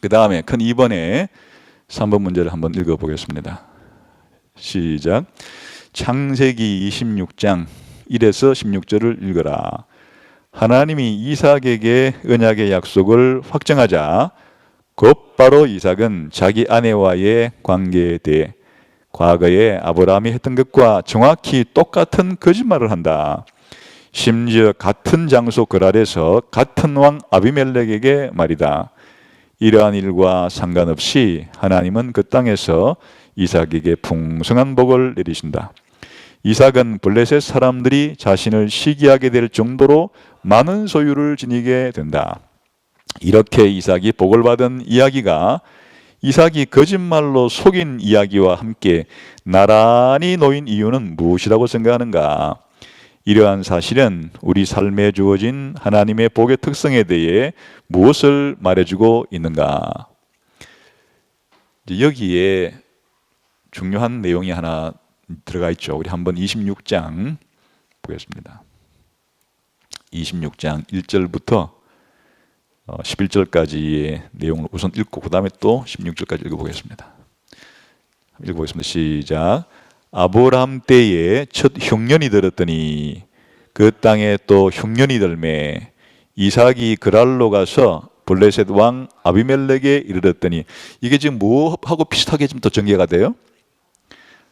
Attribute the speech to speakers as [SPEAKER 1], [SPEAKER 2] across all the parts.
[SPEAKER 1] 그 다음에 큰 2번에 3번 문제를 한번 읽어보겠습니다. 시작. 창세기 26장 1에서 16절을 읽어라. 하나님이 이삭에게 언약의 약속을 확정하자 곧바로 이삭은 자기 아내와의 관계에 대해 과거에 아브라함이 했던 것과 정확히 똑같은 거짓말을 한다. 심지어 같은 장소 그랄에서 같은 왕 아비멜렉에게 말이다. 이러한 일과 상관없이 하나님은 그 땅에서 이삭에게 풍성한 복을 내리신다. 이삭은 블레셋 사람들이 자신을 시기하게 될 정도로 많은 소유를 지니게 된다. 이렇게 이삭이 복을 받은 이야기가 이삭이 거짓말로 속인 이야기와 함께 나란히 놓인 이유는 무엇이라고 생각하는가? 이러한 사실은 우리 삶에 주어진 하나님의 복의 특성에 대해 무엇을 말해주고 있는가? 여기에 중요한 내용이 하나 들어가 있죠. 우리 한번 26장 보겠습니다. 26장 1절부터 11절까지의 내용을 우선 읽고 그 다음에 또 16절까지 읽어보겠습니다. 읽어보겠습니다. 시작. 아브라함 때에 첫 흉년이 들었더니 그 땅에 또 흉년이 들매 이삭이 그랄로 가서 블레셋 왕 아비멜렉에 이르렀더니, 이게 지금 뭐하고 비슷하게 좀 더 전개가 돼요?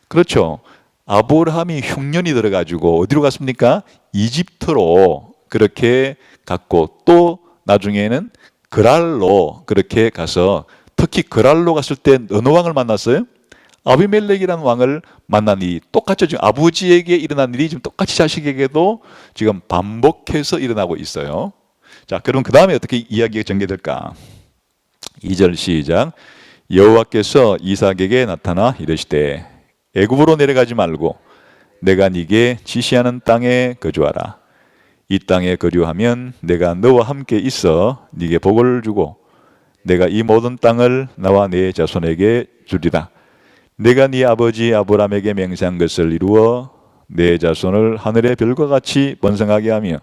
[SPEAKER 1] 그렇죠. 아브라함이 흉년이 들어가지고 어디로 갔습니까? 이집트로 그렇게 갔고, 또 나중에는 그랄로 그렇게 가서, 특히 그랄로 갔을 때 어느 왕을 만났어요? 아비멜렉이라는 왕을 만난 일이 똑같죠. 지금 아버지에게 일어난 일이 지금 똑같이 자식에게도 지금 반복해서 일어나고 있어요. 자, 그럼 그 다음에 어떻게 이야기가 전개될까? 2절 시작. 여호와께서 이삭에게 나타나 이르시되 애굽으로 내려가지 말고 내가 네게 지시하는 땅에 거주하라. 이 땅에 거주하면 내가 너와 함께 있어 네게 복을 주고 내가 이 모든 땅을 나와 네 자손에게 주리라. 내가 네 아버지 아브라함에게 맹세한 것을 이루어 네 자손을 하늘의 별과 같이 번성하게 하며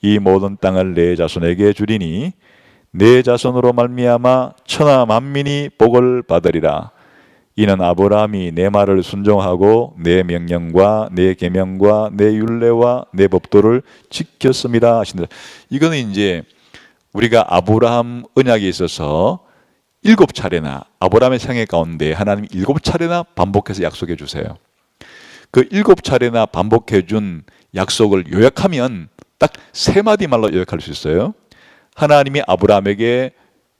[SPEAKER 1] 이 모든 땅을 네 자손에게 주리니 네 자손으로 말미암아 천하 만민이 복을 받으리라. 이는 아브라함이 내 말을 순종하고 내 명령과 내 계명과 내 율례와 내 법도를 지켰습니다 하신다. 이거는 이제 우리가 아브라함 언약에 있어서 7차례나 아브라함의 생애 가운데 하나님이 7차례나 반복해서 약속해 주세요. 그 7차례나 반복해 준 약속을 요약하면 딱 3마디 말로 요약할 수 있어요. 하나님이 아브라함에게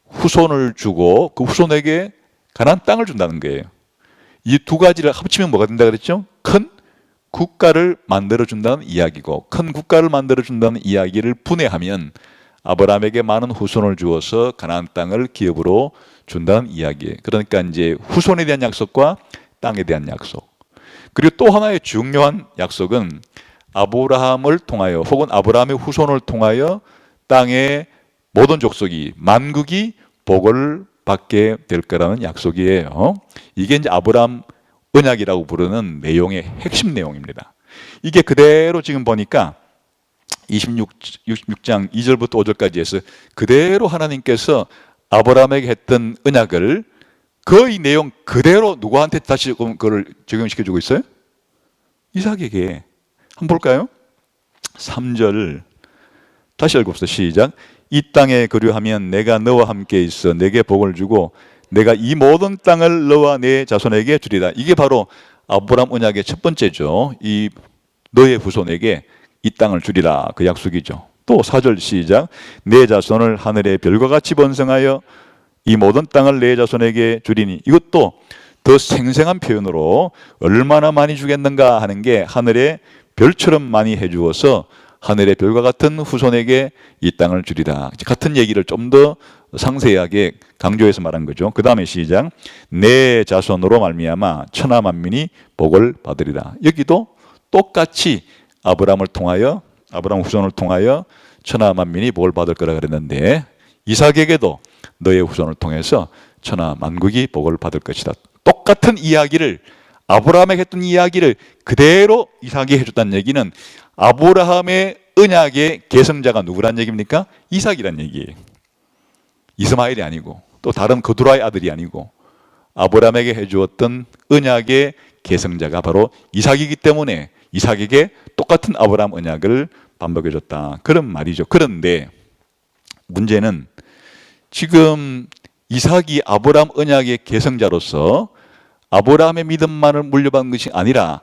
[SPEAKER 1] 후손을 주고 그 후손에게 가나안 땅을 준다는 거예요. 이 두 가지를 합치면 뭐가 된다 그랬죠? 큰 국가를 만들어 준다는 이야기고, 큰 국가를 만들어 준다는 이야기를 분해하면 아브라함에게 많은 후손을 주어서 가나안 땅을 기업으로 준다는 이야기예요. 그러니까 이제 후손에 대한 약속과 땅에 대한 약속. 그리고 또 하나의 중요한 약속은 아브라함을 통하여 혹은 아브라함의 후손을 통하여 땅의 모든 족속이 만국이 복을 받게 될 거라는 약속이에요. 이게 이제 아브라함 언약이라고 부르는 내용의 핵심 내용입니다. 이게 그대로 지금 보니까 26장 2절부터 5절까지 해서 그대로 하나님께서 아브라함에게 했던 언약을 거의 내용 그대로 누구한테 다시 그걸 적용시켜 주고 있어요? 이삭에게. 한번 볼까요? 3절 다시 읽읍시다. 시작. 이 땅에 거류하면 내가 너와 함께 있어 내게 복을 주고 내가 이 모든 땅을 너와 내 자손에게 주리라. 이게 바로 아브라함 언약의 첫 번째죠. 이 너의 후손에게 이 땅을 주리라, 그 약속이죠. 또 4절 시작. 내 자손을 하늘의 별과 같이 번성하여 이 모든 땅을 내 자손에게 주리니. 이것도 더 생생한 표현으로 얼마나 많이 주겠는가 하는 게 하늘의 별처럼 많이 해주어서 하늘의 별과 같은 후손에게 이 땅을 주리라. 같은 얘기를 좀 더 상세하게 강조해서 말한 거죠. 그 다음에 시작. 내 자손으로 말미암아 천하 만민이 복을 받으리라. 여기도 똑같이 아브라함을 통하여, 아브라함 후손을 통하여 천하 만민이 복을 받을 거라 그랬는데, 이삭에게도 너의 후손을 통해서 천하 만국이 복을 받을 것이다. 똑같은 이야기를, 아브라함에게 했던 이야기를 그대로 이삭에게 해줬다는 얘기는 아브라함의 언약의 계승자가 누구란 얘기입니까? 이삭이란 얘기예요. 이스마엘이 아니고. 또 다른 그두라의 아들이 아니고 아브라함에게 해주었던 언약의 계승자가 바로 이삭이기 때문에 이삭에게 똑같은 아브라함 언약을 반복해줬다. 그런 말이죠. 그런데 문제는 지금 이삭이 아브라함 언약의 계승자로서 아브라함의 믿음만을 물려받은 것이 아니라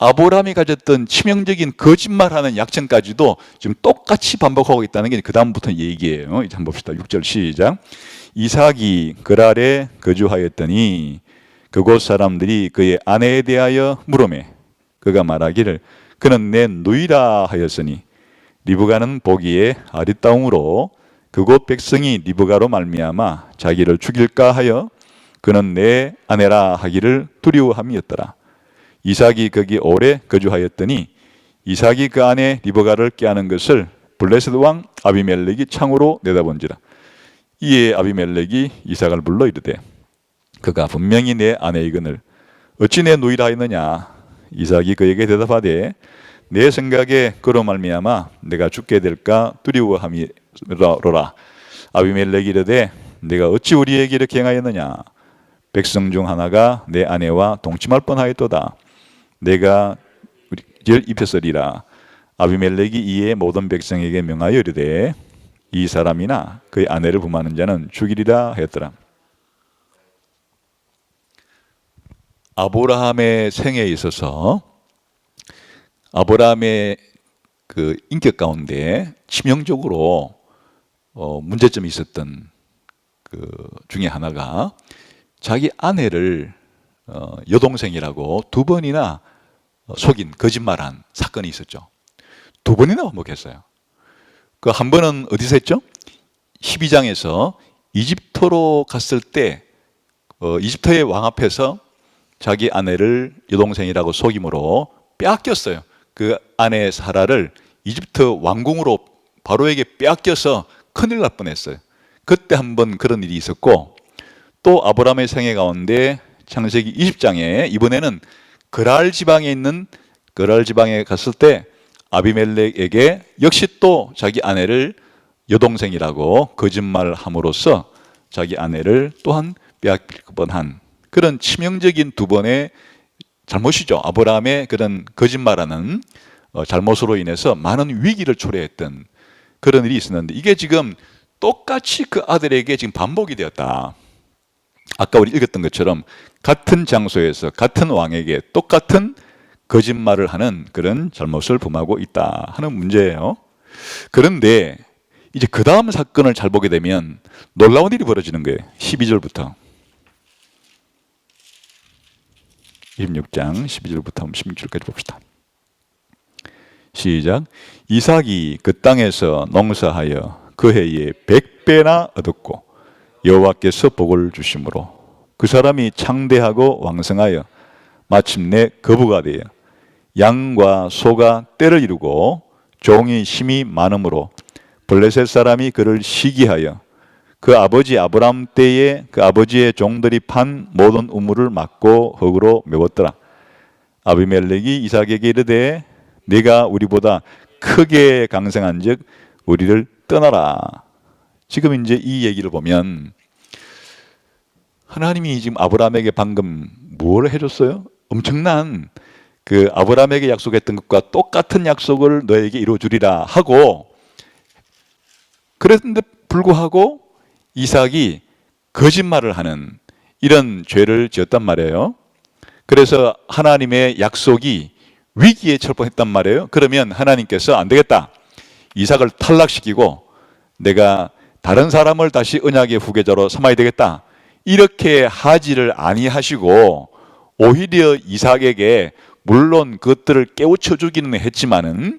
[SPEAKER 1] 아브라함이 가졌던 치명적인 거짓말하는 약점까지도 지금 똑같이 반복하고 있다는 게 그 다음부터 얘기예요. 이제 한번 봅시다. 6절 시작. 이삭이 그랄에 거주하였더니 그곳 사람들이 그의 아내에 대하여 물으매 그가 말하기를 그는 내 누이라 하였으니 리브가는 보기에 아리따움으로 그곳 백성이 리브가로 말미암아 자기를 죽일까 하여 그는 내 아내라 하기를 두려워함이었더라. 이삭이 거기 오래 거주하였더니 이삭이 그 아내 리브가를 꾀하는 것을 블레셋 왕 아비멜렉이 창으로 내다본지라. 이에 아비멜렉이 이삭을 불러 이르되 그가 분명히 내 아내이거늘 어찌 내 누이라 하였느냐. 이삭이 그에게 대답하되 내 생각에 그로 말미암아 내가 죽게 될까 두려워함이로라. 아비멜렉이 이르되 내가 어찌 우리에게 이렇게 행하였느냐. 백성 중 하나가 내 아내와 동침할 뻔하였도다. 내가 절 입혔으리라. 아비멜렉이 이에 모든 백성에게 명하여 이르되 이 사람이나 그의 아내를 범하는 자는 죽이리라 하였더라. 아브라함의 생애에 있어서 아브라함의 그 인격 가운데 치명적으로 문제점이 있었던 그 중에 하나가 자기 아내를 여동생이라고 두 번이나 속인 거짓말한 사건이 있었죠. 두 번이나 반복했어요. 그 한 번은 어디서 했죠? 12장에서 이집트로 갔을 때 이집트의 왕 앞에서 자기 아내를 여동생이라고 속임으로 빼앗겼어요. 그 아내 사라를 이집트 왕궁으로 바로에게 빼앗겨서 큰일 날 뻔했어요. 그때 한 번 그런 일이 있었고 또 아브라함의 생애 가운데 창세기 20장에 이번에는 그랄 지방에 있는 그랄 지방에 갔을 때 아비멜렉에게 역시 또 자기 아내를 여동생이라고 거짓말을 함으로써 자기 아내를 또한 빼앗길 뻔한 그런 치명적인 두 번의 잘못이죠. 아브라함의 그런 거짓말하는 잘못으로 인해서 많은 위기를 초래했던 그런 일이 있었는데 이게 지금 똑같이 그 아들에게 지금 반복이 되었다. 아까 우리 읽었던 것처럼 같은 장소에서 같은 왕에게 똑같은 거짓말을 하는 그런 잘못을 범하고 있다 하는 문제예요. 그런데 이제 그 다음 사건을 잘 보게 되면 놀라운 일이 벌어지는 거예요. 12절부터 26장 12절부터 16절까지 봅시다. 시작. 이삭이 그 땅에서 농사하여 그 해에 100배나 얻었고 여호와께서 복을 주심으로 그 사람이 창대하고 왕성하여 마침내 거부가 되어 양과 소가 떼를 이루고 종이 힘이 많으므로 블레셋 사람이 그를 시기하여 그 아버지 아브람 때에 그 아버지의 종들이 판 모든 우물을 막고 흙으로 메웠더라. 아비멜렉이 이삭에게 이르되 네가 우리보다 크게 강성한즉 우리를 떠나라. 지금 이제 이 얘기를 보면 하나님이 지금 아브라함에게 방금 뭘 해줬어요? 엄청난 그 아브라함에게 약속했던 것과 똑같은 약속을 너에게 이루어주리라 하고 그랬는데 불구하고 이삭이 거짓말을 하는 이런 죄를 지었단 말이에요. 그래서 하나님의 약속이 위기에 처했단 말이에요. 그러면 하나님께서 안 되겠다. 이삭을 탈락시키고 내가 다른 사람을 다시 언약의 후계자로 삼아야 되겠다. 이렇게 하지를 아니하시고 오히려 이삭에게 물론 그것들을 깨우쳐 주기는 했지만은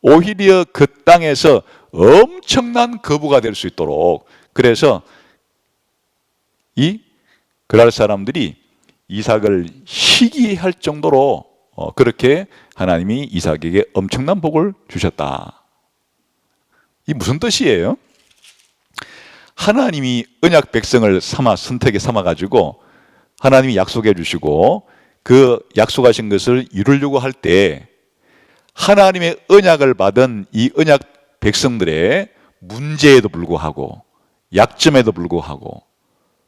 [SPEAKER 1] 오히려 그 땅에서 엄청난 거부가 될 수 있도록 그래서 이 그랄 사람들이 이삭을 시기할 정도로 그렇게 하나님이 이삭에게 엄청난 복을 주셨다. 이 무슨 뜻이에요? 하나님이 언약 백성을 선택에 삼아가지고 하나님이 약속해 주시고 그 약속하신 것을 이루려고 할 때 하나님의 언약을 받은 이 언약 백성들의 문제에도 불구하고 약점에도 불구하고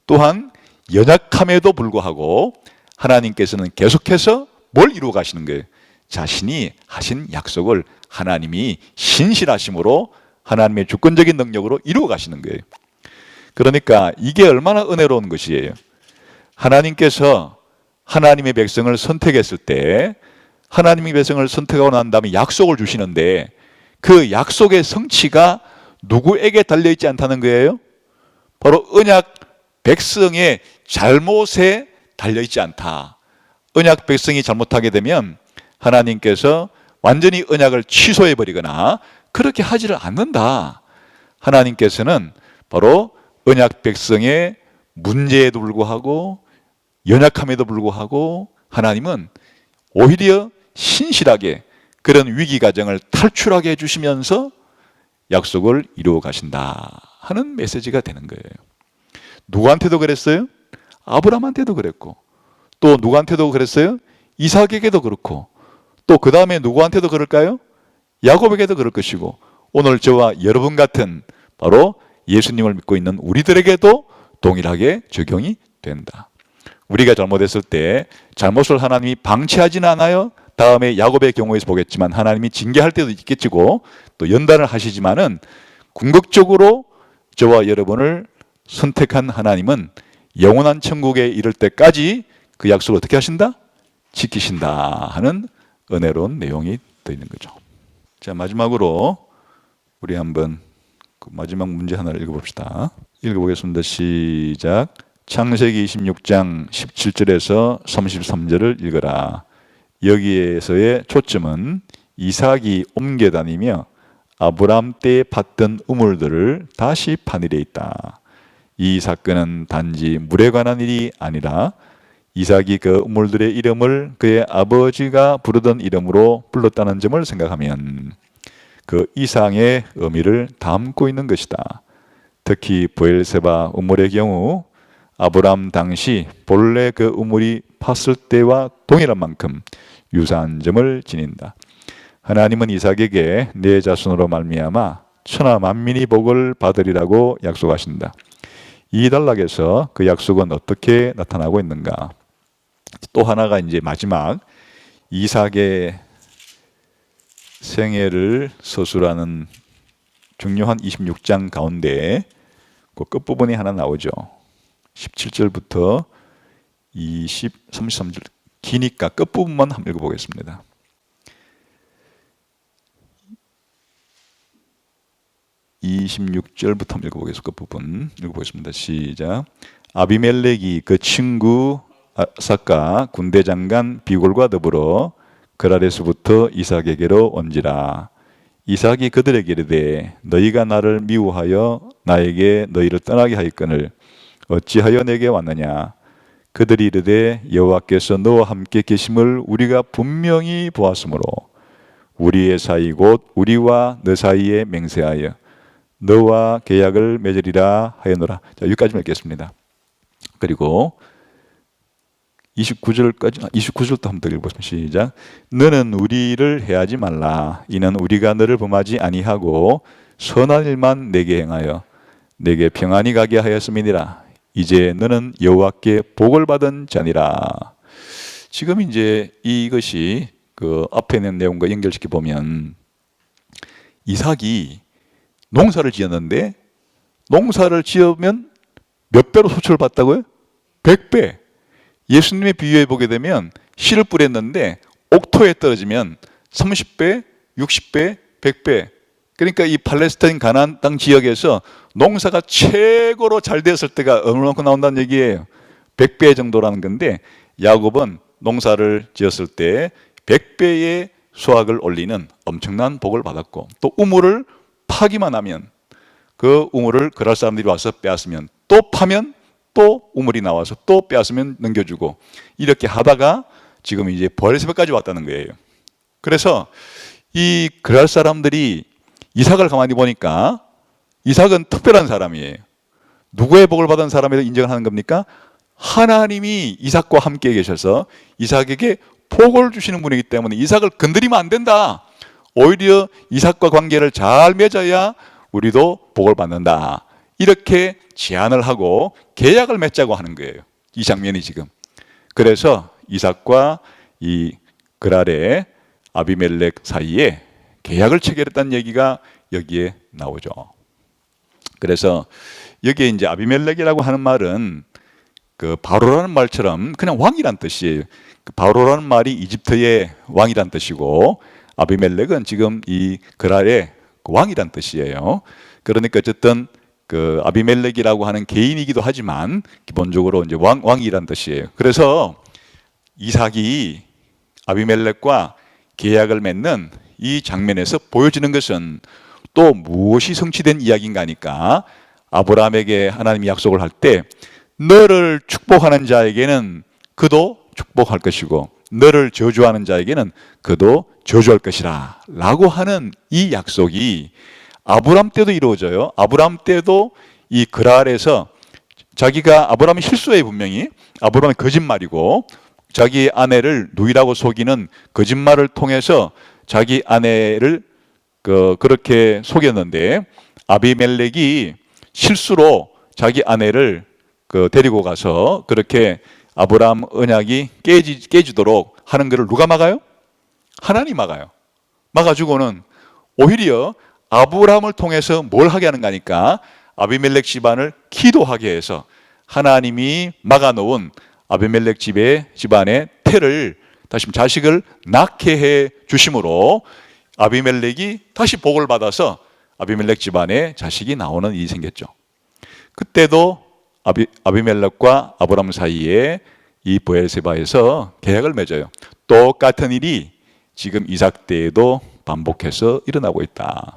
[SPEAKER 1] 또한 연약함에도 불구하고 하나님께서는 계속해서 뭘 이루어 가시는 거예요? 자신이 하신 약속을 하나님이 신실하심으로 하나님의 주권적인 능력으로 이루어 가시는 거예요. 그러니까 이게 얼마나 은혜로운 것이에요. 하나님께서 하나님의 백성을 선택했을 때 하나님의 백성을 선택하고 난 다음에 약속을 주시는데 그 약속의 성취가 누구에게 달려있지 않다는 거예요? 바로 언약 백성의 잘못에 달려있지 않다. 언약 백성이 잘못하게 되면 하나님께서 완전히 언약을 취소해버리거나 그렇게 하지를 않는다. 하나님께서는 바로 언약 백성의 문제에도 불구하고 연약함에도 불구하고 하나님은 오히려 신실하게 그런 위기 과정을 탈출하게 해주시면서 약속을 이루어 가신다 하는 메시지가 되는 거예요. 누구한테도 그랬어요? 아브라함한테도 그랬고, 또 누구한테도 그랬어요? 이삭에게도 그렇고, 또 그 다음에 누구한테도 그럴까요? 야곱에게도 그럴 것이고, 오늘 저와 여러분 같은 바로 예수님을 믿고 있는 우리들에게도 동일하게 적용이 된다. 우리가 잘못했을 때 잘못을 하나님이 방치하지는 않아요. 다음에 야곱의 경우에서 보겠지만 하나님이 징계할 때도 있겠지고 또 연단을 하시지만은 궁극적으로 저와 여러분을 선택한 하나님은 영원한 천국에 이를 때까지 그 약속을 어떻게 하신다? 지키신다 하는 은혜로운 내용이 들어있는 거죠. 자, 마지막으로 우리 한번 그 마지막 문제 하나를 읽어봅시다. 읽어보겠습니다. 시작. 창세기 26장 17절에서 33절을 읽어라. 여기에서의 초점은 이삭이 옮겨 다니며 아브람 때에 팠던 우물들을 다시 파는 일에 있다. 이 사건은 단지 물에 관한 일이 아니라 이삭이 그 우물들의 이름을 그의 아버지가 부르던 이름으로 불렀다는 점을 생각하면 그 이상의 의미를 담고 있는 것이다. 특히 브엘세바 우물의 경우 아브람 당시 본래 그 우물이 팠을 때와 동일한 만큼 유사한 점을 지닌다. 하나님은 이삭에게 내 자손으로 말미암아 천하 만민이 복을 받으리라고 약속하신다. 이 단락에서 그 약속은 어떻게 나타나고 있는가? 또 하나가 이제 마지막 이삭의 생애를 서술하는 중요한 26장 가운데 그 끝부분이 하나 나오죠. 17절부터 33절 기니까 끝부분만 한번 읽어보겠습니다. (26절부터) 한번 읽어보겠습니다. 끝부분 읽어보겠습니다. 시작. 아비멜렉이 그 친구 아삭과 군대 장관 비골과 더불어 그랄에서부터 이삭에게로 온지라. 이삭이 그들에게 이르되 너희가 나를 미워하여 나에게 너희를 떠나게 하였거늘 어찌하여 내게 왔느냐. 그들이 이르되 여호와께서 너와 함께 계심을 우리가 분명히 보았으므로 우리의 사이 곧 우리와 너 사이에 맹세하여 너와 계약을 맺으리라 하였노라. 자, 여기까지만 읽겠습니다. 그리고 29절도 한번 더 읽어보겠습니다. 시작. 너는 우리를 해하지 말라. 이는 우리가 너를 범하지 아니하고 선한 일만 내게 행하여 내게 평안히 가게 하였음이니라. 이제 너는 여호와께 복을 받은 자니라. 지금 이제 이것이 그 앞에 있는 내용과 연결시켜 보면 이삭이 농사를 지었는데 농사를 지으면 몇 배로 소출을 받다고요? 100배. 예수님의 비유해 보게 되면 씨를 뿌렸는데 옥토에 떨어지면 30배, 60배, 100배. 그러니까 이 팔레스타인 가나안 땅 지역에서 농사가 최고로 잘 되었을 때가 얼마만큼 나온다는 얘기예요. 100배 정도라는 건데 야곱은 농사를 지었을 때 100배의 수확을 올리는 엄청난 복을 받았고 또 우물을 파기만 하면 그 우물을 그랄 사람들이 와서 빼앗으면 또 파면 또 우물이 나와서 또 빼앗으면 넘겨주고 이렇게 하다가 지금 이제 브엘세바까지 왔다는 거예요. 그래서 이 그랄 사람들이 이삭을 가만히 보니까 이삭은 특별한 사람이에요. 누구의 복을 받은 사람이라고 인정을 하는 겁니까? 하나님이 이삭과 함께 계셔서 이삭에게 복을 주시는 분이기 때문에 이삭을 건드리면 안 된다. 오히려 이삭과 관계를 잘 맺어야 우리도 복을 받는다. 이렇게 제안을 하고 계약을 맺자고 하는 거예요. 이 장면이 지금. 그래서 이삭과 이 그랄의 아비멜렉 사이에 계약을 체결했다는 얘기가 여기에 나오죠. 그래서 여기에 이제 아비멜렉이라고 하는 말은 그 바로라는 말처럼 그냥 왕이란 뜻이에요. 그 바로라는 말이 이집트의 왕이란 뜻이고 아비멜렉은 지금 이 그랄의 왕이란 뜻이에요. 그러니까 어쨌든 그 아비멜렉이라고 하는 개인이기도 하지만 기본적으로 이제 왕이란 뜻이에요. 그래서 이삭이 아비멜렉과 계약을 맺는 이 장면에서 보여지는 것은 또 무엇이 성취된 이야기인가 하니까 아브라함에게 하나님이 약속을 할 때 너를 축복하는 자에게는 그도 축복할 것이고 너를 저주하는 자에게는 그도 저주할 것이라 라고 하는 이 약속이 아브라함 때도 이루어져요. 아브라함 때도 이 그랄에서 자기가 아브라함이 실수해 분명히 아브라함의 거짓말이고 자기 아내를 누이라고 속이는 거짓말을 통해서 자기 아내를 그렇게 속였는데 아비멜렉이 실수로 자기 아내를 데리고 가서 그렇게 아브라함 언약이 깨지도록 하는 것을 누가 막아요? 하나님 막아요. 막아주고는 오히려 아브라함을 통해서 뭘 하게 하는가 하니까 아비멜렉 집안을 기도하게 해서 하나님이 막아놓은 아비멜렉 집안의 태를 다시 자식을 낳게 해 주심으로 아비멜렉이 다시 복을 받아서 아비멜렉 집안에 자식이 나오는 일이 생겼죠. 그때도 아비멜렉과 아브라함 사이에 이 브엘세바에서 계약을 맺어요. 똑같은 일이 지금 이삭 때에도 반복해서 일어나고 있다.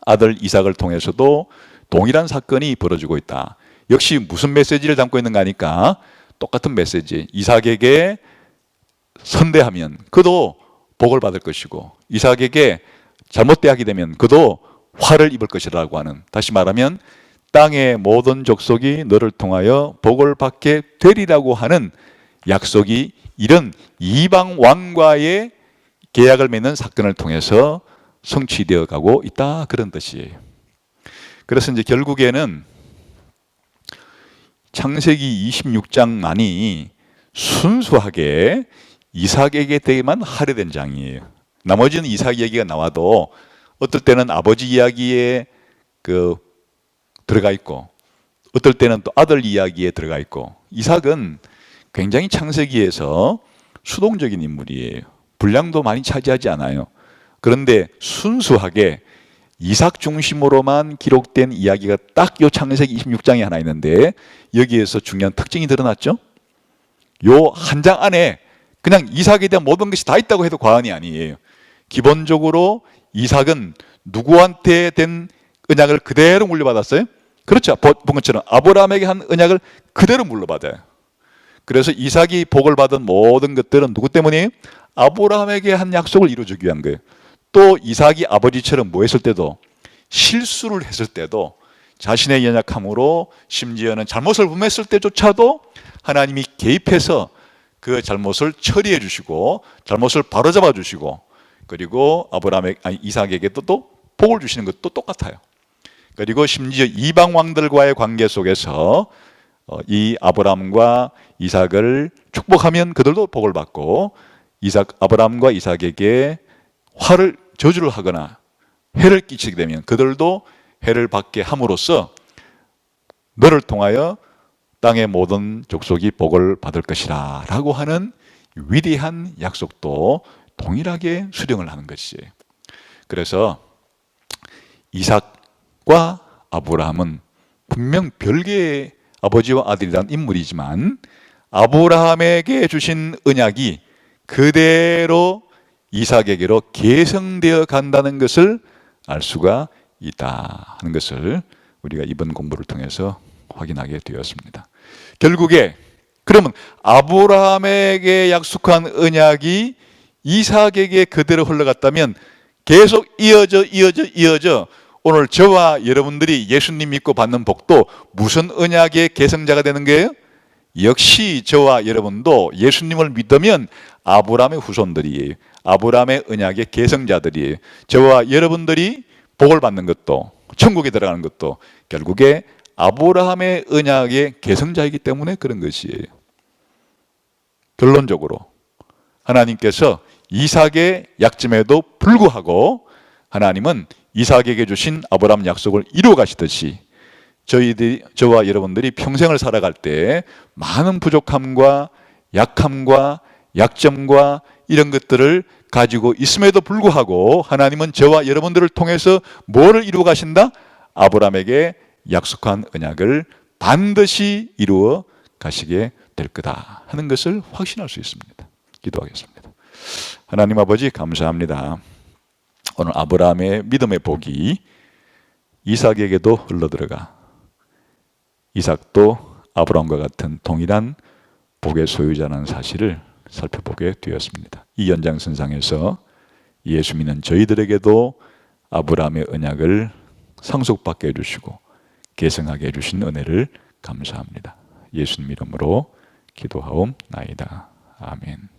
[SPEAKER 1] 아들 이삭을 통해서도 동일한 사건이 벌어지고 있다. 역시 무슨 메시지를 담고 있는가 하니까 똑같은 메시지. 이삭에게 선대하면 그도 복을 받을 것이고 이삭에게 잘못되게 되면 그도 화를 입을 것이라고 하는, 다시 말하면 땅의 모든 족속이 너를 통하여 복을 받게 되리라고 하는 약속이 이런 이방 왕과의 계약을 맺는 사건을 통해서 성취되어 가고 있다, 그런 뜻이에요. 그래서 이제 결국에는 창세기 26장만이 순수하게 이삭에게 대해만 할애된 장이에요. 나머지는 이삭 얘기가 나와도 어떨 때는 아버지 이야기에 들어가 있고 어떨 때는 또 아들 이야기에 들어가 있고, 이삭은 굉장히 창세기에서 수동적인 인물이에요. 분량도 많이 차지하지 않아요. 그런데 순수하게 이삭 중심으로만 기록된 이야기가 딱 요 창세기 26장에 하나 있는데 여기에서 중요한 특징이 드러났죠. 요 한 장 안에 그냥 이삭에 대한 모든 것이 다 있다고 해도 과언이 아니에요. 기본적으로 이삭은 누구한테 된 언약을 그대로 물려받았어요? 그렇죠. 본 것처럼 아브라함에게 한 언약을 그대로 물려받아요. 그래서 이삭이 복을 받은 모든 것들은 누구 때문이에요? 아브라함에게 한 약속을 이루어주기 위한 거예요. 또 이삭이 아버지처럼 뭐 했을 때도, 실수를 했을 때도 자신의 연약함으로 심지어는 잘못을 범했을 때조차도 하나님이 개입해서 그 잘못을 처리해 주시고 잘못을 바로잡아 주시고, 그리고 이삭에게도 또 복을 주시는 것도 똑같아요. 그리고 심지어 이방 왕들과의 관계 속에서 이 아브라함과 이삭을 축복하면 그들도 복을 받고, 아브라함과 이삭에게 저주를 하거나 해를 끼치게 되면 그들도 해를 받게 함으로써 너를 통하여 땅의 모든 족속이 복을 받을 것이라 라고 하는 위대한 약속도 동일하게 수령을 하는 것이에요. 그래서 이삭과 아브라함은 분명 별개의 아버지와 아들이란 인물이지만 아브라함에게 주신 언약이 그대로 이삭에게로 계승되어 간다는 것을 알 수가 있다 하는 것을 우리가 이번 공부를 통해서 확인하게 되었습니다. 결국에 그러면 아브라함에게 약속한 언약이 이삭에게 그대로 흘러갔다면 계속 이어져 오늘 저와 여러분들이 예수님 믿고 받는 복도 무슨 언약의 계승자가 되는 거예요? 역시 저와 여러분도 예수님을 믿으면 아브라함의 후손들이에요. 아브라함의 언약의 계승자들이에요. 저와 여러분들이 복을 받는 것도, 천국에 들어가는 것도 결국에 아브라함의 언약의 계승자이기 때문에 그런 것이에요. 결론적으로 하나님께서 이삭의 약점에도 불구하고 하나님은 이삭에게 주신 아브라함 약속을 이루어 가시듯이 저와 여러분들이 평생을 살아갈 때 많은 부족함과 약함과 약점과 이런 것들을 가지고 있음에도 불구하고 하나님은 저와 여러분들을 통해서 뭐를 이루어 가신다? 아브라함에게 약속한 언약을 반드시 이루어 가시게 될 거다 하는 것을 확신할 수 있습니다. 기도하겠습니다. 하나님 아버지 감사합니다. 오늘 아브라함의 믿음의 복이 이삭에게도 흘러들어가 이삭도 아브라함과 같은 동일한 복의 소유자라는 사실을 살펴보게 되었습니다. 이 연장선상에서 예수 믿는 저희들에게도 아브라함의 언약을 상속받게 해주시고 계승하게 해주신 은혜를 감사합니다. 예수님 이름으로 기도하옵나이다. 아멘.